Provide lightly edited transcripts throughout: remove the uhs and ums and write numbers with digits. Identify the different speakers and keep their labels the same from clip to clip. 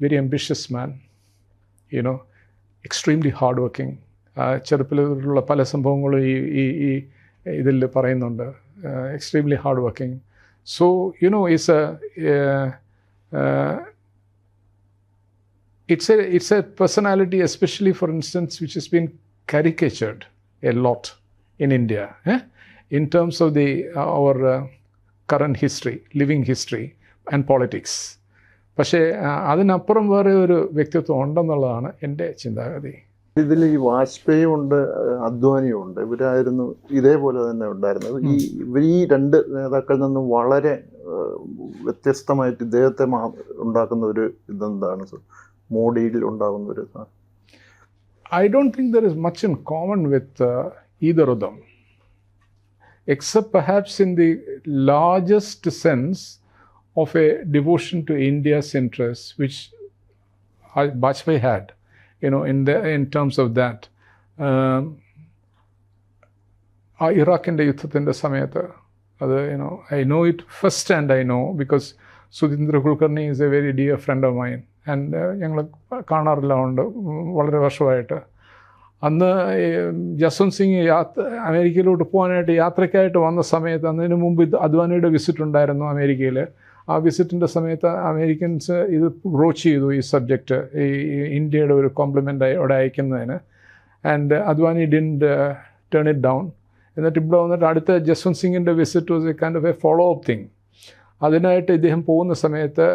Speaker 1: very ambitious man, extremely hardworking. ചെറുപ്പത്തിലുള്ള പല സംഭവങ്ങളും ഈ ഇതിൽ പറയുന്നുണ്ട്. Extremely hardworking. So, it's a personality, especially for instance, which has been caricatured a lot in India, in terms of our current history, living history and politics. പക്ഷേ അതിനപ്പുറം വേറെ ഒരു വ്യക്തിത്വം ഉണ്ടെന്നുള്ളതാണ് എൻ്റെ ചിന്താഗതി.
Speaker 2: ഇതിൽ ഈ വാജ്പേയി ഉണ്ട്, അദ്വാനിയും ഉണ്ട്. ഇവരായിരുന്നു ഇതേപോലെ തന്നെ ഉണ്ടായിരുന്നത്. ഈ രണ്ട് നേതാക്കളിൽ നിന്നും വളരെ വ്യത്യസ്തമായിട്ട് ഇദ്ദേഹത്തെ ഉണ്ടാക്കുന്ന ഒരു ഇതെന്താണ് മോഡിയിൽ ഉണ്ടാകുന്ന ഒരു സാധനം?
Speaker 1: I don't think there is much in common with either of them, except perhaps in the largest sense of a devotion to India's interests, which Vajpayee had, in terms of that. Iraq-inde യുദ്ധത്തിൻ്റെ സമയത്ത് അത് I know it first hand, I know, because Sudhindra Kulkarni is a very dear friend of mine, and ഞങ്ങൾ കാണാറെല്ലാം ഉണ്ട് വളരെ വർഷമായിട്ട്. അന്ന് ജസ്വന്ത് സിംഗ് അമേരിക്കയിലോട്ട് പോകാനായിട്ട് യാത്രയ്ക്കായിട്ട് വന്ന സമയത്ത്, അതിന് മുമ്പ് അദ്വാനിയുടെ വിസിറ്റ് ഉണ്ടായിരുന്നു അമേരിക്കയിൽ. ആ വിസിറ്റിൻ്റെ സമയത്ത് അമേരിക്കൻസ് ഇത് ബ്രോച്ച് ചെയ്തു ഈ സബ്ജക്റ്റ്, ഈ ഇന്ത്യയുടെ ഒരു കോംപ്ലിമെൻ്റ് അവിടെ അയക്കുന്നതിന്. And Advani didn't turn it down. എന്നിട്ട് ഇവിടെ വന്നിട്ട് അടുത്ത ജസ്വന്ത് സിംഗിൻ്റെ visit was a kind of a follow up thing. അതിനായിട്ട് ഇദ്ദേഹം പോകുന്ന സമയത്ത്,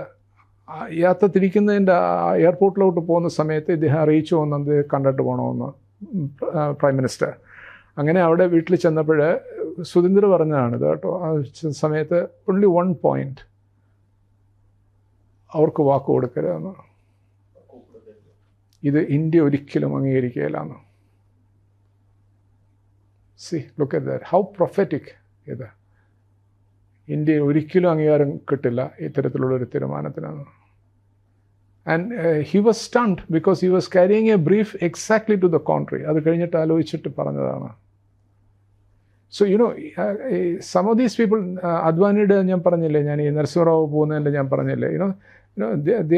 Speaker 1: യാത്ര തിരിക്കുന്നതിൻ്റെ എയർപോർട്ടിലോട്ട് പോകുന്ന സമയത്ത് ഇദ്ദേഹം അറിയിച്ചു വന്നത് കണ്ടിട്ട് പോകണമെന്ന് പ്രൈം മിനിസ്റ്റർ. അങ്ങനെ അവിടെ വീട്ടിൽ ചെന്നപ്പോൾ സുധീന്ദ്ര പറഞ്ഞതാണ് ഇത് കേട്ടോ. ആ സമയത്ത് only one point, അവർക്ക് വാക്ക് കൊടുക്കരുതെന്ന്. ഇത് ഇന്ത്യ ഒരിക്കലും അംഗീകരിക്കുകയില്ലെന്ന്. See, look at that. How prophetic ഇത്. ഇന്ത്യ ഒരിക്കലും അംഗീകാരം കിട്ടില്ല ഇത്തരത്തിലുള്ളൊരു തീരുമാനത്തിനാണ്. And he was stunned because he was carrying a brief exactly to the contrary. അത് കഴിഞ്ഞിട്ട് ആലോചിച്ചിട്ട് പറഞ്ഞതാണ്. So, some of these people, അദ്വാനിയുടെ ഞാൻ പറഞ്ഞില്ലേ, ഞാൻ ഈ നരസിംഹറാവു പോകുന്നതിൻ്റെ ഞാൻ പറഞ്ഞില്ലേ,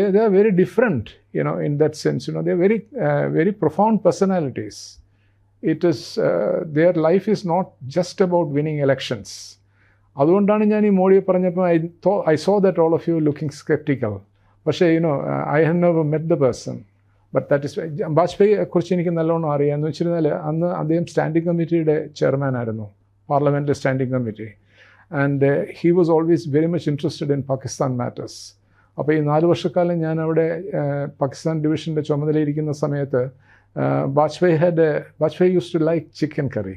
Speaker 1: they are very different, in that sense. They are very, very profound personalities. It is, their life is not just about winning elections. അതുകൊണ്ടാണ് ഞാൻ ഈ മോഡിയെ പറഞ്ഞപ്പോൾ I saw that all of you looking skeptical. പക്ഷേ I have never met the person, but that is, വാജ്പേയിയെ കുറിച്ച് എനിക്ക് നല്ലോണം അറിയാം. എന്ന് വെച്ചിരുന്നാൽ അന്ന് അദ്ദേഹം സ്റ്റാൻഡിംഗ് കമ്മിറ്റിയുടെ ചെയർമാൻ ആയിരുന്നു, parliament standing committee. And he was always very much interested in Pakistan matters. അപ്പോൾ ഈ 4 വർഷക്കാലം ഞാൻ അവിടെ പാകിസ്ഥാൻ ഡിവിഷൻ്റെ ചുമതലയിരിക്കുന്ന സമയത്ത് Vajpayee used to like chicken curry.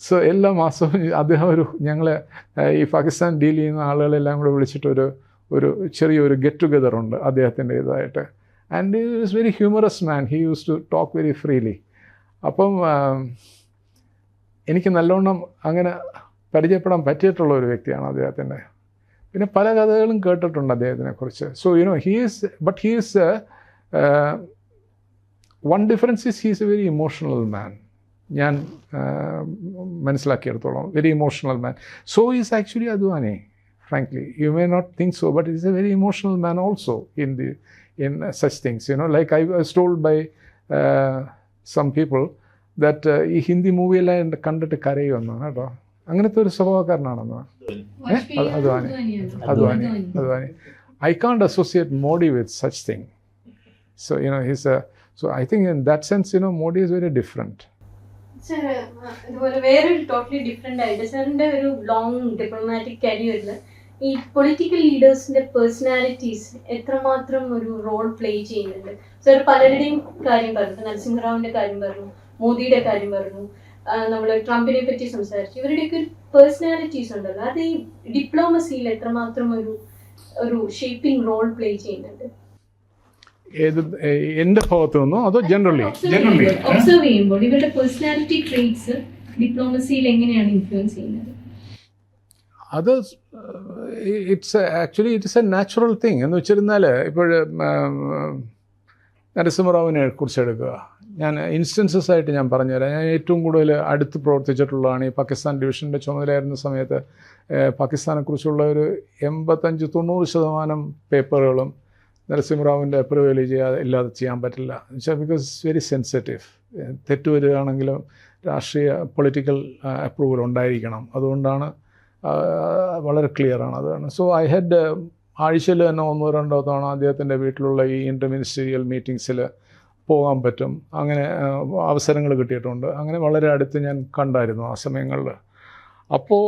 Speaker 1: So എല്ലാ മാസവും അദ്ദേഹം ഞങ്ങളെ ഈ പാകിസ്ഥാൻ ഡീൽ ചെയ്യുന്ന ആളുകളെല്ലാം കൂടെ വിളിച്ചിട്ടൊരു ചെറിയൊരു ഗെറ്റ് ടുഗദർ ഉണ്ട് അദ്ദേഹത്തിൻ്റെ ഇതായിട്ട്. And he is very humorous man. He used to talk very freely. അപ്പം എനിക്ക് നല്ലോണം അങ്ങനെ പരിചയപ്പെടാൻ പറ്റിയിട്ടുള്ള ഒരു വ്യക്തിയാണ് അദ്ദേഹത്തിൻ്റെ. പിന്നെ പല കഥകളും കേട്ടിട്ടുണ്ട് അദ്ദേഹത്തിനെക്കുറിച്ച്. So he is one difference is he is a very emotional man. ഞാൻ മനസ്സിലാക്കിയെടുത്തോളം very emotional man. So is actually Advani. Frankly, you may not think so, but he's a very emotional man also in such things. Like I was told by some people that ഈ ഹിന്ദി മൂവിയെല്ലാം കണ്ടിട്ട് കരയുമെന്ന് കേട്ടോ. അങ്ങനത്തെ ഒരു സ്വഭാവക്കാരനാണെന്ന് Advani. I can't associate Modi with such thing. So so I think in that sense, Modi is very different.
Speaker 3: Sir, ഇതുപോലെ വേറൊരു totally different ആയിട്ട് സാറിൻ്റെ ഒരു ലോങ് ഡിപ്ലോമാറ്റിക് കരിയറിൽ ഈ പൊളിറ്റിക്കൽ ലീഡേഴ്സിൻ്റെ പേഴ്സണാലിറ്റീസ് എത്രമാത്രം ഒരു റോൾ പ്ലേ ചെയ്യുന്നുണ്ട്? സാർ പലരുടെയും കാര്യം പറഞ്ഞു, നരസിംഹറാവിൻ്റെ കാര്യം പറഞ്ഞു, മോദിയുടെ കാര്യം പറഞ്ഞു, നമ്മൾ ട്രംപിനെ പറ്റി സംസാരിച്ചു. ഇവരുടെയൊക്കെ ഒരു പേഴ്സണാലിറ്റീസ് ഉണ്ടല്ലോ, അത് ഈ ഡിപ്ലോമസിയിൽ എത്രമാത്രം ഒരു ഷേപ്പിംഗ് റോൾ പ്ലേ ചെയ്യുന്നുണ്ട്?
Speaker 1: എൻ്റെ ഭാഗത്തു നിന്നോ അതോ ജനറലി
Speaker 3: ഒബ്സർവ് ചെയ്യുമ്പോൾ ഇവരുടെ പേഴ്സണാലിറ്റി ട്രേറ്റ്സ് ഡിപ്ലോമസിയിൽ എങ്ങനെയാണ് ഇൻഫ്ലുവൻസ് ചെയ്യുന്നത്?
Speaker 1: അത് ഇറ്റ്സ് എ നാച്ചുറൽ തിങ്. എന്ന് വെച്ചിരുന്നാൽ ഇപ്പോൾ നരസിംഹറാവിനെ കുറിച്ച് എടുക്കുക. ഞാൻ ഇൻസ്റ്റൻസസ് ആയിട്ട് ഞാൻ പറഞ്ഞുതരാം. ഞാൻ ഏറ്റവും കൂടുതൽ അടുത്ത് പ്രവർത്തിച്ചിട്ടുള്ളതാണ് ഈ പാകിസ്ഥാൻ ഡിവിഷൻ്റെ ചുമതലയായിരുന്ന സമയത്ത്. പാകിസ്ഥാനെക്കുറിച്ചുള്ള ഒരു 85-90% പേപ്പറുകളും നരസിംഹറാവുവിൻ്റെ അപ്രൂവൽ ഇല്ലാതെ ചെയ്യാൻ പറ്റില്ല എന്ന് വെച്ചാൽ ബിക്കോസ് ഇറ്റ്സ് വെരി സെൻസിറ്റീവ്. തെറ്റ് വരികയാണെങ്കിലും രാഷ്ട്രീയ പൊളിറ്റിക്കൽ അപ്രൂവൽ ഉണ്ടായിരിക്കണം. അതുകൊണ്ടാണ് വളരെ ക്ലിയറാണ് അതാണ്. സോ ഐ ഹാഡ് ആഴ്ചയിൽ തന്നെ 1-2 തവണ അദ്ദേഹത്തിൻ്റെ വീട്ടിലുള്ള ഈ ഇൻ്റർ മിനിസ്റ്റീരിയൽ മീറ്റിങ്സിൽ പോകാൻ പറ്റും. അങ്ങനെ അവസരങ്ങൾ കിട്ടിയിട്ടുണ്ട്. അങ്ങനെ വളരെ അടുത്ത് ഞാൻ കണ്ടായിരുന്നു ആ സമയങ്ങളിൽ. അപ്പോൾ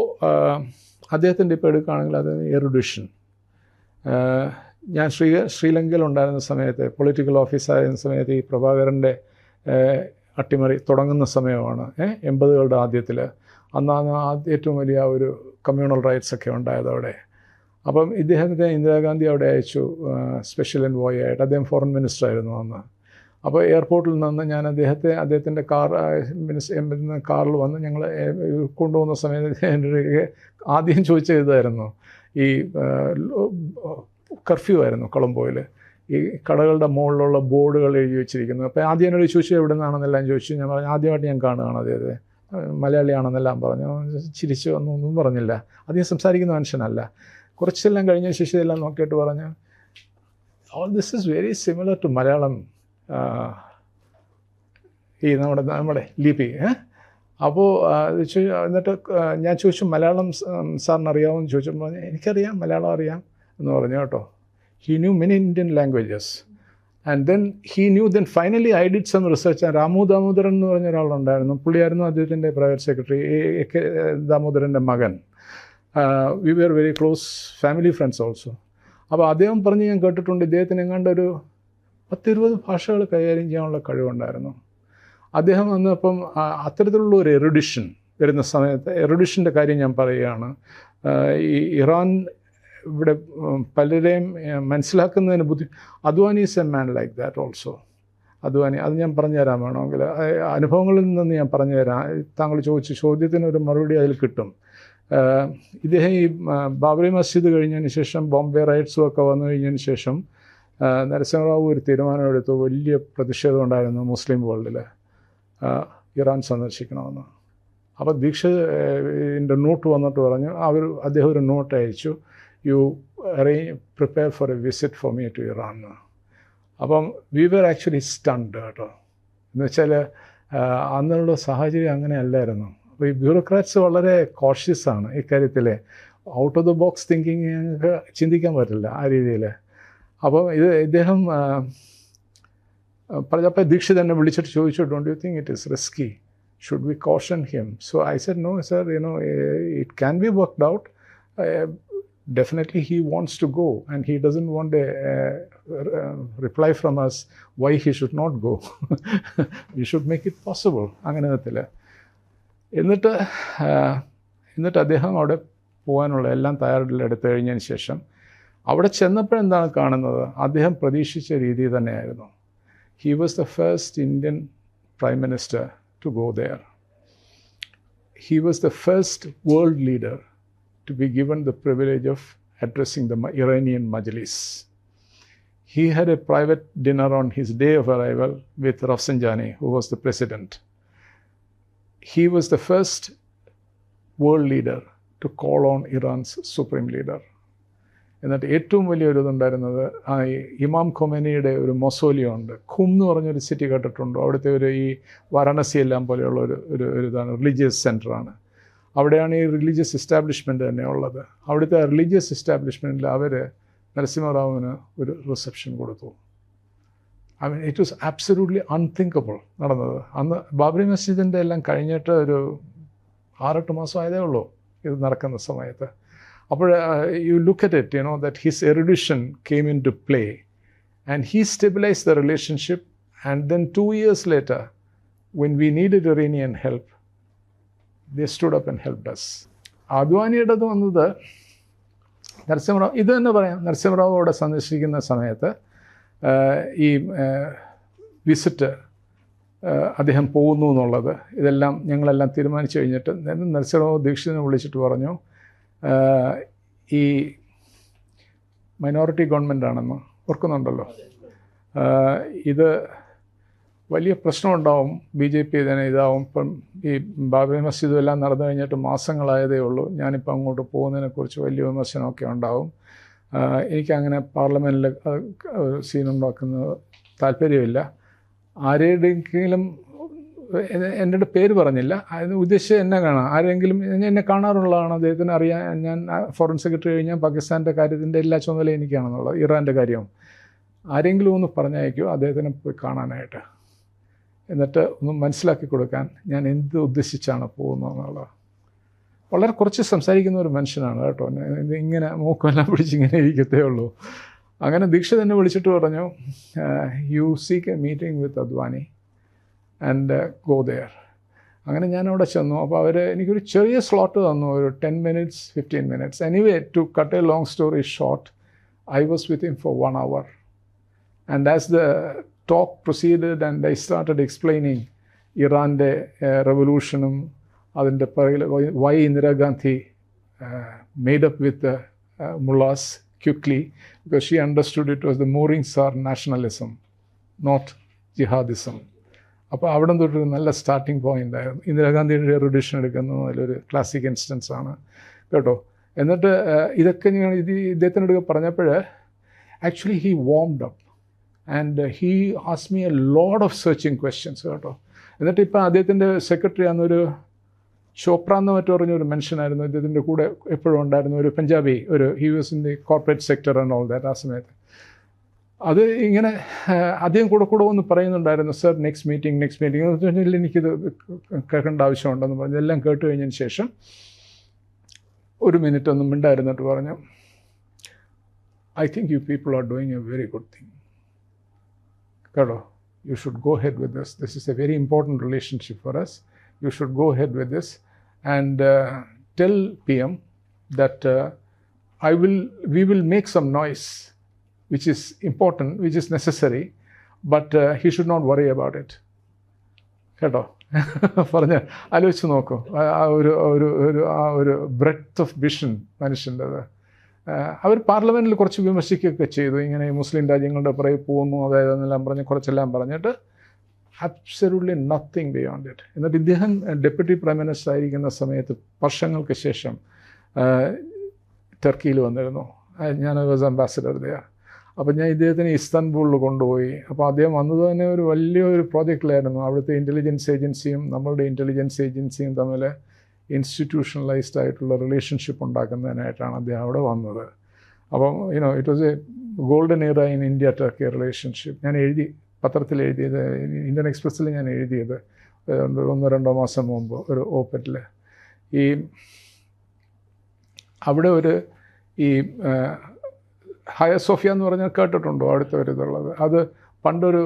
Speaker 1: അദ്ദേഹത്തിൻ്റെ ഇപ്പോൾ എടുക്കുകയാണെങ്കിൽ അത് എറുഡിഷൻ. ഞാൻ ശ്രീലങ്കയിൽ ഉണ്ടായിരുന്ന സമയത്ത് പൊളിറ്റിക്കൽ ഓഫീസായിരുന്ന സമയത്ത് ഈ പ്രഭാകരൻ്റെ അട്ടിമറി തുടങ്ങുന്ന സമയമാണ് 80കളുടെ ആദ്യത്തിൽ. അന്നാണ് ഏറ്റവും വലിയ ഒരു കമ്മ്യൂണൽ റൈറ്റ്സ് ഒക്കെ ഉണ്ടായത് അവിടെ. അപ്പം ഇദ്ദേഹത്തെ ഇന്ദിരാഗാന്ധി അവിടെ അയച്ചു സ്പെഷ്യൽ എൻവോയ് ആയിട്ട്. അദ്ദേഹം ഫോറിൻ മിനിസ്റ്റർ ആയിരുന്നു അന്ന്. അപ്പോൾ എയർപോർട്ടിൽ നിന്ന് ഞാൻ അദ്ദേഹത്തിൻ്റെ കാറിൽ വന്ന് ഞങ്ങൾ കൊണ്ടുപോകുന്ന സമയത്ത് ആദ്യം ചോദിച്ച ഇതായിരുന്നു, ഈ കർഫ്യൂ ആയിരുന്നു കൊളംബോയിൽ. ഈ കടകളുടെ മുകളിലുള്ള ബോർഡുകൾ എഴുതി വെച്ചിരിക്കുന്നു. അപ്പോൾ ആദ്യം എന്നോട് ചോദിച്ചു എവിടെ നിന്നാണെന്നെല്ലാം ചോദിച്ചു. ഞാൻ പറഞ്ഞു ആദ്യമായിട്ട് ഞാൻ കാണുകയാണ് അദ്ദേഹത്തെ, മലയാളിയാണെന്നെല്ലാം പറഞ്ഞു. ചിരിച്ചു ഒന്നും പറഞ്ഞില്ല. അധികം സംസാരിക്കുന്ന മനുഷ്യനല്ല. കുറച്ചെല്ലാം കഴിഞ്ഞ ശേഷം ഇതെല്ലാം നോക്കിയിട്ട് പറഞ്ഞു, all this is very similar to Malayalam, ഈ നമ്മുടെ ലിപി. അപ്പോൾ എന്നിട്ട് ഞാൻ ചോദിച്ചു മലയാളം സാറിന് അറിയാമെന്ന് ചോദിച്ചപ്പോൾ പറഞ്ഞു എനിക്കറിയാം, മലയാളം അറിയാം എന്ന് പറഞ്ഞു കേട്ടോ. He knew many Indian languages and then he knew then finally I did some research. Ramu Damodaran എന്ന് പറഞ്ഞ ഒരാളുണ്ടായിരുന്നു. പുള്ളിയായിരുന്നു അദ്ദേഹത്തിൻ്റെ പ്രൈവറ്റ് സെക്രട്ടറി, എ.കെ. ദാമോദരൻ്റെ മകൻ. We were very close family friends also. അപ്പോൾ അദ്ദേഹം പറഞ്ഞ് ഞാൻ കേട്ടിട്ടുണ്ട് ഇദ്ദേഹത്തിന് എങ്ങാണ്ട് ഒരു 10-20 ഭാഷകൾ കൈകാര്യം ചെയ്യാനുള്ള കഴിവുണ്ടായിരുന്നു. അദ്ദേഹം വന്നപ്പം അത്തരത്തിലുള്ള ഒരു എറുഡിഷൻ വരുന്ന സമയത്ത്, എറുഡിഷൻ്റെ കാര്യം ഞാൻ പറയുകയാണ്, ഈ ഇറാൻ ഇവിടെ പലരെയും മനസ്സിലാക്കുന്നതിന് Advani is a man like that also. Advani, അത് ഞാൻ പറഞ്ഞു തരാൻ വേണമെങ്കിൽ അനുഭവങ്ങളിൽ നിന്ന് ഞാൻ പറഞ്ഞു തരാം. താങ്കൾ ചോദിച്ച ചോദ്യത്തിന് ഒരു മറുപടി അതിൽ കിട്ടും. ഇദ്ദേഹം ഈ ബാബറി മസ്ജിദ് കഴിഞ്ഞതിന് ശേഷം, ബോംബെ റൈറ്റ്സും ഒക്കെ വന്നു കഴിഞ്ഞതിന് ശേഷം നരസിംഹറാവു ഒരു തീരുമാനമെടുത്തു. വലിയ പ്രതിഷേധം ഉണ്ടായിരുന്നു മുസ്ലിം വേൾഡിൽ, ഇറാൻ സന്ദർശിക്കണമെന്ന്. അപ്പോൾ ദീക്ഷിതിൻ്റെ നോട്ട് വന്നിട്ട് പറഞ്ഞു, അദ്ദേഹം ഒരു നോട്ട് അയച്ചു, you prepare for a visit for me to Iran. അപ്പം വി വെർ ആക്ച്വലി സ്റ്റണ്ട് കേട്ടോ. എന്ന് വെച്ചാൽ അന്നുള്ള സാഹചര്യം അങ്ങനെ അല്ലായിരുന്നു. അപ്പോൾ ഈ ബ്യൂറോക്രാറ്റ്സ് വളരെ കോഷ്യസാണ് ഇക്കാര്യത്തിൽ. Out of the box thinking ഞങ്ങൾക്ക് ചിന്തിക്കാൻ പറ്റില്ല ആ രീതിയിൽ. അപ്പം ഇദ്ദേഹം പറഞ്ഞപ്പോൾ ദീക്ഷിത് എന്നെ വിളിച്ചിട്ട് ചോദിച്ചു, don't you think it is risky, should we caution him? So I said no sir, it can be worked out. Definitely he wants to go and he doesn't want a reply from us why he should not go. We should make it possible. അങ്ങനത്തിൽ എന്നിട്ട് അദ്ദേഹം അവിടെ പോകാനുള്ള എല്ലാം തയ്യാറെടുത്ത് കഴിഞ്ഞതിന് ശേഷം അവിടെ ചെന്നപ്പോഴെന്താണ് കാണുന്നത്, അദ്ദേഹം പ്രതീക്ഷിച്ച രീതി തന്നെയായിരുന്നു. He was the first Indian Prime Minister to go there. He was the first world leader to be given the privilege of addressing the Iranian Majlis. He had a private dinner on his day of arrival with Rafsanjani, who was the president. He was the first world leader to call on Iran's supreme leader. എന്നിട്ട് ഏറ്റവും വലിയൊരു ഇതുണ്ടായിരുന്നത് ഇമാം ഖൊമേനിയുടെ ഒരു മൊസോലിയം ഉണ്ട്. ഖും എന്ന് പറഞ്ഞൊരു city കേട്ടിട്ടുണ്ടോ? അവിടുത്തെ ഒരു ഈ വാരണസി എല്ലാം പോലെയുള്ള ഒരു ഇതാണ്, റിലീജിയസ് സെൻറ്ററാണ്. അവിടെയാണ് ഈ റിലീജിയസ് എസ്റ്റാബ്ലിഷ്മെൻറ്റ് തന്നെ ഉള്ളത്. അവിടുത്തെ റിലീജിയസ് എസ്റ്റാബ്ലിഷ്മെൻറ്റിൽ അവർ നരസിംഹറാവുവിന് ഒരു റിസപ്ഷൻ കൊടുത്തു. I mean it was absolutely unthinkable നടന്നത്. അന്ന് ബാബറി മസ്ജിദിൻ്റെ എല്ലാം കഴിഞ്ഞിട്ട് ഒരു 6-8 മാസം ആയതേ ഉള്ളൂ ഇത് നടക്കുന്ന സമയത്ത്. അപ്പോൾ you look at it, that his erudition came into play and he stabilized the relationship, and then 2 years later when we needed Iranian help, they stood up and helped us. അദ്വാനിയുടെ വന്നത് നരസിംഹറാവു, ഇത് തന്നെ പറയാം, നരസിംഹറാവു അവിടെ സന്ദർശിക്കുന്ന സമയത്ത് ഈ വിസിറ്റ് അദ്ദേഹം പോകുന്നു എന്നുള്ളത് ഇതെല്ലാം ഞങ്ങളെല്ലാം തീരുമാനിച്ചു കഴിഞ്ഞിട്ട് നരസിംഹറാവു ദീക്ഷിതിനെ വിളിച്ചിട്ട് പറഞ്ഞു, ഈ മൈനോറിറ്റി ഗവൺമെൻറ് ആണെന്ന് ഓർക്കുന്നുണ്ടല്ലോ, ഇത് വലിയ പ്രശ്നമുണ്ടാവും, BJP ഇതിനെ ഇതാവും. ഇപ്പം ഈ ബാബറി മസ്ജിദും എല്ലാം നടന്നു കഴിഞ്ഞിട്ട് മാസങ്ങളായതേ ഉള്ളൂ, ഞാനിപ്പോൾ അങ്ങോട്ട് പോകുന്നതിനെക്കുറിച്ച് വലിയ വിമർശനമൊക്കെ ഉണ്ടാവും. എനിക്കങ്ങനെ പാർലമെൻറ്റിൽ സീനുണ്ടാക്കുന്നത് താല്പര്യമില്ല. ആരുടെയെങ്കിലും എൻ്റെ പേര് പറഞ്ഞില്ല, അതിന് ഉദ്ദേശിച്ച് എന്നെ കാണാം. ആരെങ്കിലും എന്നെ കാണാറുള്ളതാണ്, അദ്ദേഹത്തിന് അറിയാൻ. ഞാൻ ഫോറിൻ സെക്രട്ടറി കഴിഞ്ഞാൽ പാകിസ്ഥാൻ്റെ കാര്യത്തിൻ്റെ എല്ലാ ചുമതലയും എനിക്കാണെന്നുള്ളത്, ഇറാൻ്റെ കാര്യവും. ആരെങ്കിലും ഒന്ന് പറഞ്ഞയക്കുമോ അദ്ദേഹത്തിനെ പോയി കാണാനായിട്ട്, എന്നിട്ട് ഒന്ന് മനസ്സിലാക്കി കൊടുക്കാൻ ഞാൻ എന്ത് ഉദ്ദേശിച്ചാണ് പോകുന്നതെന്നുള്ളത്. വളരെ കുറച്ച് സംസാരിക്കുന്ന ഒരു മനുഷ്യനാണ് കേട്ടോ. ഇങ്ങനെ മൂക്കെല്ലാം പിടിച്ചിങ്ങനെ ഇരിക്കത്തേ ഉള്ളൂ. അങ്ങനെ ദീക്ഷിത് എന്നെ വിളിച്ചിട്ട് പറഞ്ഞു, you seek a meeting with Advani and go there. അങ്ങനെ ഞാൻ അവിടെ ചെന്നു. അപ്പോൾ അവർ എനിക്കൊരു ചെറിയ സ്ലോട്ട് തന്നു, ഒരു 10 minutes 15 minutes. Anyway, to cut a long story short, I was with him for 1 hour. And as the talk proceeded and I started explaining ഇറാൻ്റെ റെവല്യൂഷനും അതിൻ്റെ പിറകിൽ why Indira Gandhi made up with the mullahs quickly, because she understood it was the moorings are nationalism, not jihadism. അപ്പോൾ അവിടെ തൊട്ടൊരു നല്ല starting point ആയിരുന്നു. ഇന്ദിരാഗാന്ധിയുടെ എറുഡിഷൻ എടുക്കുന്നത് അതിലൊരു ക്ലാസിക് ഇൻസ്റ്റൻസ് ആണ് കേട്ടോ. എന്നിട്ട് ഇതൊക്കെ ഞാൻ ഇദ്ദേഹത്തിനോട് പറഞ്ഞപ്പോൾ actually he വാംഡ് up and he asked me a lot of searching questions കേട്ടോ. എന്നിട്ട് ഇപ്പോൾ അദ്ദേഹത്തിൻ്റെ സെക്രട്ടറി ആണെന്നൊരു ചോപ്ര എന്ന് മറ്റു പറഞ്ഞൊരു മനുഷ്യനായിരുന്നു അദ്ദേഹത്തിൻ്റെ കൂടെ എപ്പോഴും ഉണ്ടായിരുന്നു, ഒരു പഞ്ചാബി, ഒരു he was in the corporate sector and all that. ആ സമയത്ത് അത് ഇങ്ങനെ അദ്ദേഹം കൂടെ ഒന്ന് പറയുന്നുണ്ടായിരുന്നു, സർ നെക്സ്റ്റ് മീറ്റിംഗ് എന്ന് പറഞ്ഞാൽ എനിക്കിത് കേൾക്കേണ്ട ആവശ്യമുണ്ടെന്ന് പറഞ്ഞു. എല്ലാം കേട്ട് കഴിഞ്ഞതിന് ശേഷം ഒരു മിനിറ്റ് ഒന്നും മിണ്ടായിരുന്നിട്ട് പറഞ്ഞു, I think you people are doing A very good thing കേട്ടോ. You should go ahead with this. This is a very important relationship for us. You should go ahead with this and tell PM that we will make some noise, which is important, which is necessary, but he should not worry about it. കേട്ടോ പറഞ്ഞ് ആലോചിച്ച് നോക്കൂ, ആ ഒരു breadth of vision മനുഷ്യൻ്റെത്. അവർ പാർലമെൻറ്റിൽ കുറച്ച് വിമർശിക്കുകയൊക്കെ ചെയ്തു, ഇങ്ങനെ മുസ്ലിം രാജ്യങ്ങളുടെ പുറകെ പോകുന്നു, അതായത് എന്നെല്ലാം പറഞ്ഞ് കുറച്ചെല്ലാം പറഞ്ഞിട്ട് അബ്സല്യൂട്ട്ലി നത്തിങ് ബിയോണ്ട് ഇറ്റ്. എന്നിട്ട് ഇദ്ദേഹം ഡെപ്യൂട്ടി പ്രൈം മിനിസ്റ്റർ ആയിരിക്കുന്ന സമയത്ത് വർഷങ്ങൾക്ക് ശേഷം ടർക്കിയിൽ വന്നിരുന്നു. ഞാൻ വാസ് അംബാസഡർ ദെയർ. അപ്പോൾ ഞാൻ ഇദ്ദേഹത്തിന് ഇസ്താൻബുളിൽ കൊണ്ടുപോയി. അപ്പോൾ അദ്ദേഹം വന്നത് തന്നെ ഒരു വലിയൊരു പ്രോജക്റ്റിലായിരുന്നു. അവിടുത്തെ ഇൻ്റലിജൻസ് ഏജൻസിയും നമ്മളുടെ ഇൻ്റലിജൻസ് ഏജൻസിയും തമ്മിൽ ഇൻസ്റ്റിറ്റ്യൂഷണലൈസ്ഡ് ആയിട്ടുള്ള റിലേഷൻഷിപ്പ് ഉണ്ടാക്കുന്നതിനായിട്ടാണ് അദ്ദേഹം അവിടെ വന്നത്. അപ്പം it was A golden year in India Turkey relationship. ഞാൻ പത്രത്തിൽ എഴുതിയത്, ഇന്ത്യൻ എക്സ്പ്രസ്സിൽ ഞാൻ എഴുതിയത് 1-2 മാസം മുമ്പ് ഒരു ഓപ്പറ്റിൽ. അവിടെ ഈ ഹയ സോഫിയ എന്ന് പറഞ്ഞാൽ കേട്ടിട്ടുണ്ടോ അവിടുത്തെ ഒരു ഇതുള്ളത്? അത് പണ്ടൊരു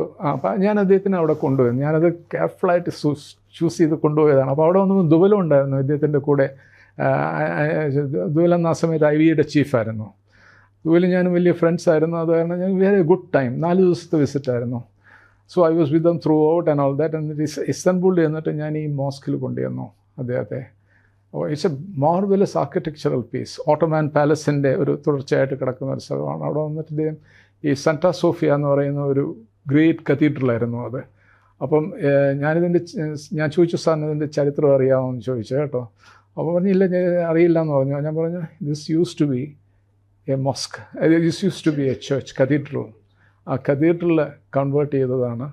Speaker 1: ഞാൻ അദ്ദേഹത്തിന് അവിടെ കൊണ്ടുപോയി. ഞാനത് കെയർഫുള്ളായിട്ട് ചൂസ് ചെയ്ത് കൊണ്ടുപോയതാണ്. അപ്പോൾ അവിടെ വന്നപ്പോൾ ദുബലും ഉണ്ടായിരുന്നു ഇദ്ദേഹത്തിൻ്റെ കൂടെ. ദുബൽ എന്ന ആ സമയത്ത് IVയുടെ ചീഫായിരുന്നു. ദുബലും ഞാനും വലിയ ഫ്രണ്ട്സ് ആയിരുന്നു. അത് കാരണം ഞാൻ വെരി ഗുഡ് ടൈം, 4 ദിവസത്തെ വിസിറ്റായിരുന്നു. So I was with them throughout and all that. എന്നിട്ട് ഇസ്താൻബുളിൽ എന്നിട്ട് ഞാൻ ഈ മോസ്കിൽ കൊണ്ടുവന്നു അദ്ദേഹത്തെ. It's a marvellous architectural piece. Ottoman പാലസിൻ്റെ ഒരു തുടർച്ചയായിട്ട് കിടക്കുന്ന ഒരു സ്ഥലമാണ്. അവിടെ വന്നിട്ട് ഇദ്ദേഹം ഈ സെൻറ്റാ സോഫിയ എന്ന് പറയുന്ന ഒരു ഗ്രേറ്റ് കത്തീഡ്രലായിരുന്നു അത്. അപ്പം ഞാൻ ചോദിച്ചു, സാറിന് ഇതിൻ്റെ ചരിത്രം അറിയാമെന്ന് ചോദിച്ചു കേട്ടോ. അപ്പോൾ പറഞ്ഞില്ല, അറിയില്ല എന്ന് പറഞ്ഞു. ഞാൻ പറഞ്ഞു, this used to be a mosque, this used to be a church cathedral. ആ കത്തീഡ്രൽ കൺവേർട്ട് ചെയ്തതാണ്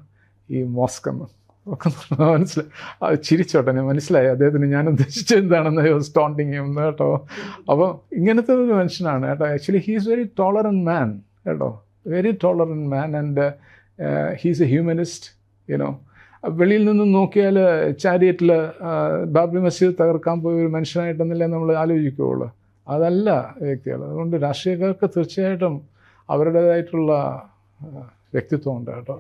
Speaker 1: ഈ മോസ്ക് എന്ന്. ഒക്കെ മനസ്സിലായി. അത് ചിരിച്ചോട്ടെ, ഞാൻ മനസ്സിലായി അദ്ദേഹത്തിന് ഞാൻ ഉദ്ദേശിച്ചത് എന്താണെന്ന് സ്റ്റോണ്ടിങ് ചെയ്യുന്നു കേട്ടോ. അപ്പോൾ ഇങ്ങനത്തെ ഒരു മനുഷ്യനാണ് കേട്ടോ. Actually he is very tolerant man കേട്ടോ, very tolerant man. And he's a humanist. വെളിയിൽ നിന്നും നോക്കിയാൽ ചാരിയറ്റിൽ ബാബറി മസ്ജിദ് തകർക്കാൻ പോയ ഒരു മനുഷ്യനായിട്ടൊന്നല്ലേ നമ്മൾ ആലോചിക്കുകയുള്ളൂ. അതല്ല വ്യക്തികൾ. അതുകൊണ്ട് രാഷ്ട്രീയക്കാർക്ക് തീർച്ചയായിട്ടും അവരുടേതായിട്ടുള്ള വ്യക്തിത്വമുണ്ട് കേട്ടോ.